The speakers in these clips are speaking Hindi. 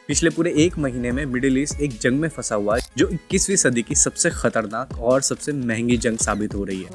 पिछले पूरे एक महीने में मिडिल ईस्ट एक जंग में फंसा हुआ है जो 21वीं सदी की सबसे खतरनाक और सबसे महंगी जंग साबित हो रही है।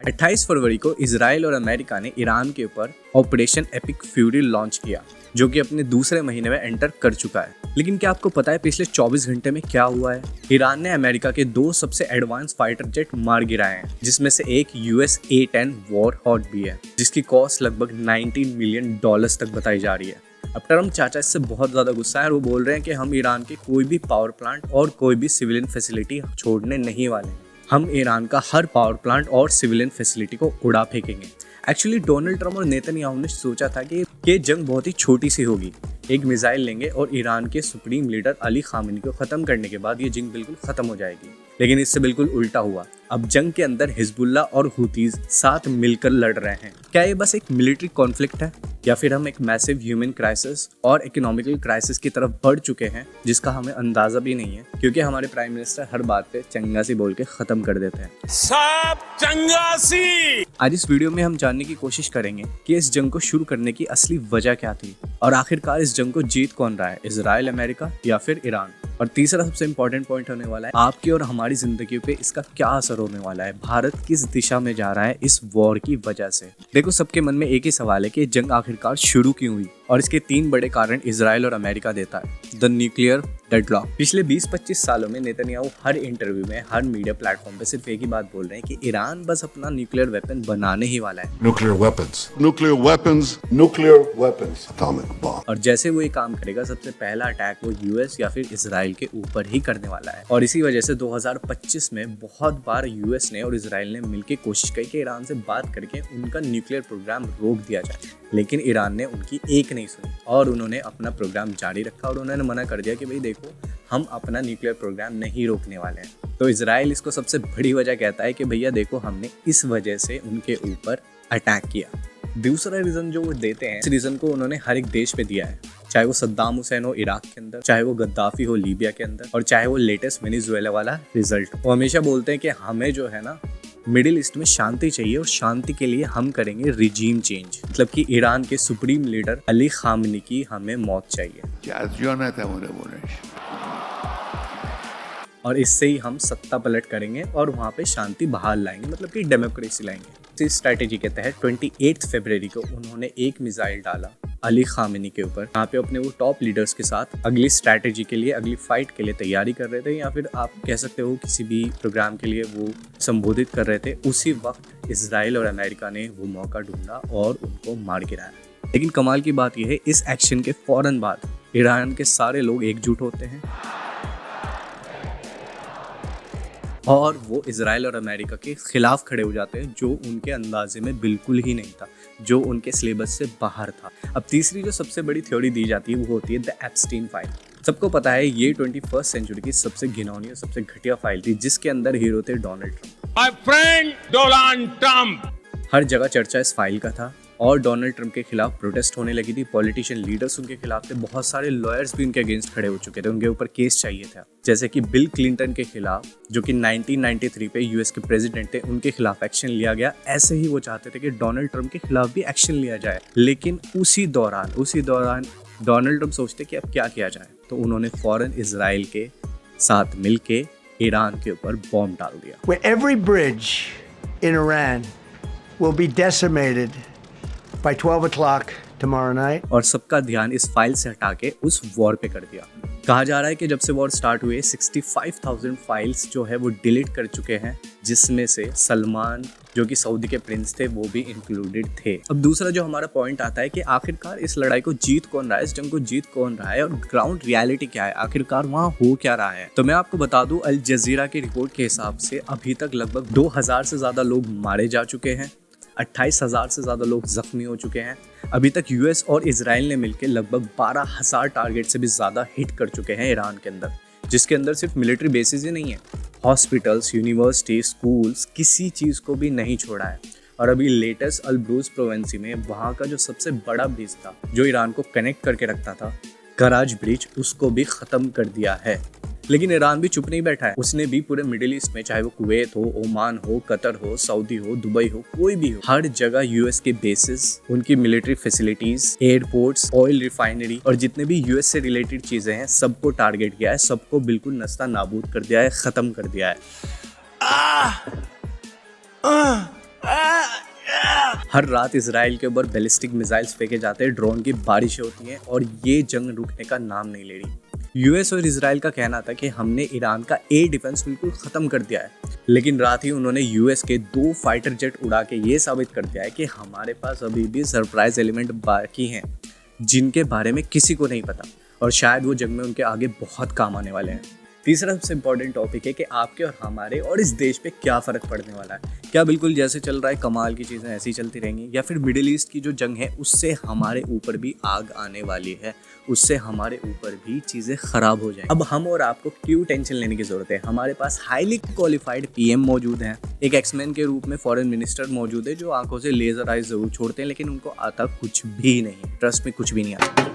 28 फरवरी को इजराइल और अमेरिका ने ईरान के ऊपर ऑपरेशन एपिक फ्यूरी लॉन्च किया, जो कि अपने दूसरे महीने में एंटर कर चुका है। लेकिन क्या आपको पता है पिछले 24 घंटे में क्या हुआ है? ईरान ने अमेरिका के 2 सबसे एडवांस फाइटर जेट मार गिराए हैं, जिसमें से एक US A-10 वॉरहॉग भी है, जिसकी कॉस्ट लगभग $19 मिलियन तक बताई जा रही है। अब ट्रम्प चाचा इससे बहुत ज्यादा गुस्सा है और वो बोल रहे हैं कि हम ईरान के कोई भी पावर प्लांट और कोई भी सिविलियन फैसिलिटी छोड़ने नहीं वाले। हम ईरान का हर पावर प्लांट और सिविलियन फैसिलिटी को उड़ा फेंकेंगे। एक्चुअली डोनाल्ड ट्रम्प और नेतन्याहू ने सोचा था कि ये जंग बहुत ही छोटी सी होगी, एक मिसाइल लेंगे और ईरान के सुप्रीम लीडर अली खामेनी को खत्म करने के बाद ये जंग बिल्कुल खत्म हो जाएगी। लेकिन इससे बिल्कुल उल्टा हुआ। अब जंग के अंदर हिजबुल्लाह और हुतीज साथ मिलकर लड़ रहे हैं। क्या ये बस एक मिलिट्री कॉन्फ्लिक्ट है या फिर हम एक मैसिव ह्यूमन क्राइसिस और इकोनॉमिकल क्राइसिस की तरफ बढ़ चुके हैं, जिसका हमें अंदाजा भी नहीं है, क्योंकि हमारे प्राइम मिनिस्टर हर बात पे चंगासी बोल के खत्म कर देते हैं। सब चंगासी। आज इस वीडियो में हम जानने की कोशिश करेंगे कि इस जंग को शुरू करने की असली वजह क्या थी और आखिरकार इस जंग को जीत कौन रहा है, इजराइल, अमेरिका या फिर ईरान। और तीसरा सबसे इम्पोर्टेंट पॉइंट होने वाला है आपकी और हमारी जिंदगी पे इसका क्या असर होने वाला है, भारत किस दिशा में जा रहा है इस वॉर की वजह से। देखो, सबके मन में एक ही सवाल है कि जंग आखिरकार शुरू क्यों हुई, और इसके 3 बड़े कारण इजराइल और अमेरिका देता है। The nuclear deadlock. पिछले 20-25 सालों में नेतन्याहू हर इंटरव्यू में, हर मीडिया प्लेटफॉर्म पे सिर्फ एक ही बात बोल रहे हैं कि ईरान बस अपना न्यूक्लियर वेपन बनाने ही वाला है। Nuclear weapons, atomic bomb. और जैसे वो ये काम करेगा, सबसे पहला अटैक वो यूएस या फिर इजराइल के ऊपर ही करने वाला है। और इसी वजह से 2025 में बहुत बार यूएस ने और इजराइल ने मिलकर कोशिश की कि ईरान से बात करके उनका न्यूक्लियर प्रोग्राम रोक दिया जाए, लेकिन ईरान ने उनकी एक नहीं सुनी और उन्होंने अपना प्रोग्राम जारी रखा और उन्होंने मना कर दिया कि भाई देखो, हम अपना न्यूक्लियर प्रोग्राम नहीं रोकने वाले हैं। तो इजराइल इसको सबसे बड़ी वजह कहता है कि भैया देखो, हमने इस वजह से उनके ऊपर अटैक किया। दूसरा रीजन जो वो देते हैं, इस रीजन को उन्होंने हर एक देश पे दिया है, चाहे वो सद्दाम हुसैन हो इराक के अंदर, चाहे वो गद्दाफी हो लीबिया के अंदर, और चाहे वो लेटेस्ट वेनेजुएला वाला रिजल्ट। वो हमेशा बोलते हैं कि हमें जो है ना मिडिल ईस्ट में शांति चाहिए और शांति के लिए हम करेंगे रिजीम चेंज, मतलब कि ईरान के सुप्रीम लीडर अली खामेनी की हमें मौत चाहिए और इससे ही हम सत्ता पलट करेंगे और वहाँ पे शांति बहाल लाएंगे, मतलब कि डेमोक्रेसी लाएंगे। इस स्ट्रैटेजी के तहत 28 फरवरी को उन्होंने एक मिसाइल डाला अली खामेनी के ऊपर। यहाँ पे अपने वो टॉप लीडर्स के साथ अगली स्ट्रैटेजी के लिए, अगली फाइट के लिए तैयारी कर रहे थे, या फिर आप कह सकते हो किसी भी प्रोग्राम के लिए वो संबोधित कर रहे थे। उसी वक्त इजराइल और अमेरिका ने वो मौका ढूंढा और उनको मार गिराया। लेकिन कमाल की बात यह है, इस एक्शन के फौरन बाद ईरान के सारे लोग एकजुट होते हैं और वो इजराइल और अमेरिका के खिलाफ खड़े हो जाते हैं, जो उनके अंदाजे में बिल्कुल ही नहीं था, जो उनके सिलेबस से बाहर था। अब तीसरी जो सबसे बड़ी थ्योरी दी जाती है वो होती है द एप्स्टीन फाइल। सबको पता है ये 21st सेंचुरी की सबसे घिनौनी और सबसे घटिया फाइल थी, जिसके अंदर हीरो थे Donald Trump. My friend Donald Trump. हर जगह चर्चा इस फाइल का था और डोनाल्ड ट्रम्प के खिलाफ प्रोटेस्ट होने लगी थी। पॉलिटिशियन लीडर्स उनके खिलाफ थे, बहुत सारे लॉयर्स भी उनके अगेंस्ट खड़े हो चुके थे, उनके ऊपर केस चाहिए था। जैसे कि बिल क्लिंटन के खिलाफ, जो कि 1993 पे यूएस के प्रेसिडेंट थे, उनके खिलाफ एक्शन लिया गया। ऐसे ही वो चाहते थे कि डोनाल्ड ट्रम्प के खिलाफ भी एक्शन लिया जाए। लेकिन उसी दौरान डोनाल्ड ट्रम्प सोचते कि अब क्या किया जाए, तो उन्होंने फौरन इजराइल के साथ मिलके ईरान के ऊपर बॉम्ब डाल दिया। Where every bridge in Iran will be decimated by 12 o'clock tomorrow night. और सबका ध्यान इस फाइल से हटा के उस वॉर पे कर दिया। कहा जा रहा है कि जब से वॉर स्टार्ट हुए 65,000 फाइल्स जो है वो डिलीट कर चुके हैं, जिसमें से सलमान जो कि सऊदी के प्रिंस थे वो भी इंक्लूडेड थे। अब दूसरा जो हमारा पॉइंट आता है कि आखिरकार इस लड़ाई को जीत कौन रहा है, इस जंग को जीत कौन रहा है और ग्राउंड रियलिटी क्या है, आखिरकार वहाँ हो क्या रहा है। तो मैं आपको बता दूं, अल जजीरा की रिपोर्ट के हिसाब से अभी तक लगभग 2000 से ज्यादा लोग मारे जा चुके हैं, 28,000 से ज़्यादा लोग जख्मी हो चुके हैं। अभी तक यूएस और इजराइल ने मिलकर लगभग 12,000 टारगेट से भी ज़्यादा हिट कर चुके हैं ईरान के अंदर, जिसके अंदर सिर्फ मिलिट्री बेसिस ही नहीं है, हॉस्पिटल्स, यूनिवर्सिटी, स्कूल्स, किसी चीज़ को भी नहीं छोड़ा है। और अभी लेटेस्ट अल-ब्रूज प्रोविंस में वहाँ का जो सबसे बड़ा ब्रिज था, जो ईरान को कनेक्ट करके रखता था, कराज ब्रिज, उसको भी ख़त्म कर दिया है। लेकिन ईरान भी चुप नहीं बैठा है, उसने भी पूरे मिडिल ईस्ट में, चाहे वो कुवैत हो, ओमान हो, कतर हो, सऊदी हो, दुबई हो, कोई भी हो, हर जगह यूएस के बेसिस, उनकी military facilities, airports, oil refinery और जितने भी यूएस से रिलेटेड चीजें हैं सबको टारगेट किया है, सबको बिल्कुल नस्ता नाबूद कर दिया है, खत्म कर दिया है। हर रात इजराइल के ऊपर बैलिस्टिक मिसाइल्स फेंके जाते हैं, ड्रोन की बारिशें होती हैं और ये जंग रुकने का नाम नहीं ले रही। यूएस और इजराइल का कहना था कि हमने ईरान का एयर डिफेंस बिल्कुल खत्म कर दिया है, लेकिन रात ही उन्होंने यूएस के 2 फाइटर जेट उड़ा के ये साबित कर दिया है कि हमारे पास अभी भी सरप्राइज एलिमेंट बाकी हैं जिनके बारे में किसी को नहीं पता और शायद वो जंग में उनके आगे बहुत काम आने वाले हैं। तीसरा सबसे इम्पोर्टेंट टॉपिक है कि आपके और हमारे और इस देश पे क्या फ़र्क पड़ने वाला है। क्या बिल्कुल जैसे चल रहा है कमाल की चीज़ें ऐसी चलती रहेंगी, या फिर मिडिल ईस्ट की जो जंग है उससे हमारे ऊपर भी आग आने वाली है, उससे हमारे ऊपर भी चीज़ें ख़राब हो जाएंगी। अब हम और आपको क्यों टेंशन लेने की ज़रूरत है? हमारे पास हाईली क्वालिफाइड पीएम मौजूद हैं, एक एक्समैन के रूप में फॉरेन मिनिस्टर मौजूद है जो आंखों से लेजर आइज जरूर छोड़ते हैं लेकिन उनको आता कुछ भी नहीं, ट्रस्ट में कुछ भी नहीं आता,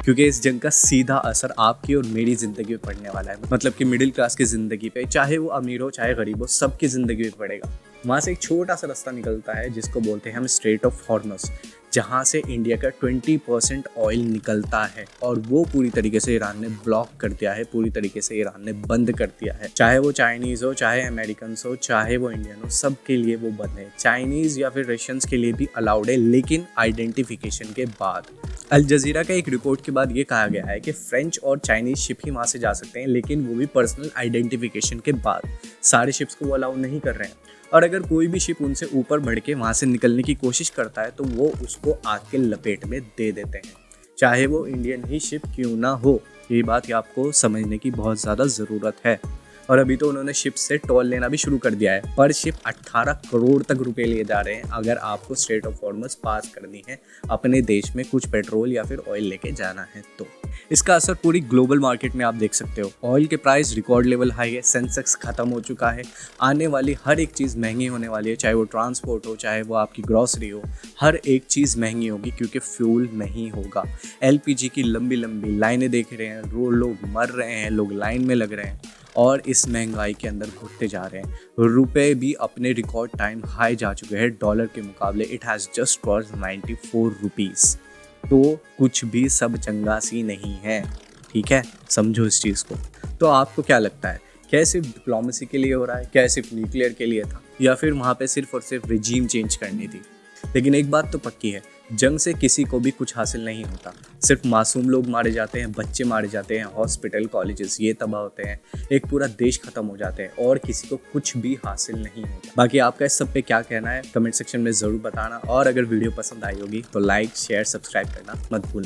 क्योंकि इस जंग का सीधा असर आपकी और मेरी जिंदगी पे पड़ने वाला है। मतलब कि मिडिल क्लास की जिंदगी पे, चाहे वो अमीर हो चाहे गरीब हो, सबकी जिंदगी पे पड़ेगा। वहाँ से एक छोटा सा रास्ता निकलता है जिसको बोलते हैं हम स्ट्रेट ऑफ हॉर्मस, जहाँ से इंडिया का 20% ऑयल निकलता है और वो पूरी तरीके से ईरान ने ब्लॉक कर दिया है, पूरी तरीके से ईरान ने बंद कर दिया है। चाहे वो चाइनीज़ हो, चाहे अमेरिकन हो, चाहे वो इंडियन हो, सब के लिए वो बंद है। चाइनीज़ या फिर रशियंस के लिए भी अलाउड है, लेकिन आइडेंटिफिकेशन के बाद। अल जजीरा का एक रिपोर्ट के बाद ये कहा गया है कि फ्रेंच और चाइनीज़ शिप ही वहाँ से जा सकते हैं, लेकिन वो भी पर्सनल आइडेंटिफिकेशन के बाद। सारे शिप्स को वो अलाउ नहीं कर रहे हैं और अगर कोई भी शिप उनसे ऊपर बढ़ के वहाँ से निकलने की कोशिश करता है तो वो उसको आग के लपेट में दे देते हैं, चाहे वो इंडियन ही शिप क्यों ना हो। ये बात आपको समझने की बहुत ज़्यादा ज़रूरत है। और अभी तो उन्होंने शिप से टोल लेना भी शुरू कर दिया है, पर शिप 18 करोड़ तक रुपए लिए जा रहे हैं अगर आपको स्ट्रेट ऑफ हॉर्मस पास करनी है, अपने देश में कुछ पेट्रोल या फिर ऑयल लेके जाना है तो। इसका असर पूरी ग्लोबल मार्केट में आप देख सकते हो। ऑयल के प्राइस रिकॉर्ड लेवल हाई है, सेंसेक्स खत्म हो चुका है, आने वाली हर एक चीज़ महंगी होने वाली है, चाहे वो ट्रांसपोर्ट हो, चाहे वो आपकी ग्रॉसरी हो, हर एक चीज़ महंगी होगी क्योंकि फ्यूल नहीं होगा। एलपीजी की लंबी लंबी लाइनें देख रहे हैं, लोग मर रहे हैं, लोग लाइन में लग रहे हैं और इस महंगाई के अंदर घुटते जा रहे हैं। रुपए भी अपने रिकॉर्ड टाइम हाई जा चुके हैं, डॉलर के मुकाबले it has just crossed 94 rupees. तो कुछ भी सब चंगासी नहीं है, ठीक है, समझो इस चीज़ को। तो आपको क्या लगता है, क्या सिर्फ डिप्लोमेसी के लिए हो रहा है, क्या सिर्फ न्यूक्लियर के लिए था, या फिर वहाँ पे सिर्फ और सिर्फ रिजीम चेंज करनी थी? लेकिन एक बात तो पक्की है, जंग से किसी को भी कुछ हासिल नहीं होता, सिर्फ मासूम लोग मारे जाते हैं, बच्चे मारे जाते हैं, हॉस्पिटल कॉलेजेस ये तबाह होते हैं, एक पूरा देश खत्म हो जाते हैं और किसी को कुछ भी हासिल नहीं होता। बाकी आपका इस सब पे क्या कहना है कमेंट सेक्शन में ज़रूर बताना और अगर वीडियो पसंद आई होगी तो लाइक शेयर सब्सक्राइब करना मत भूलना।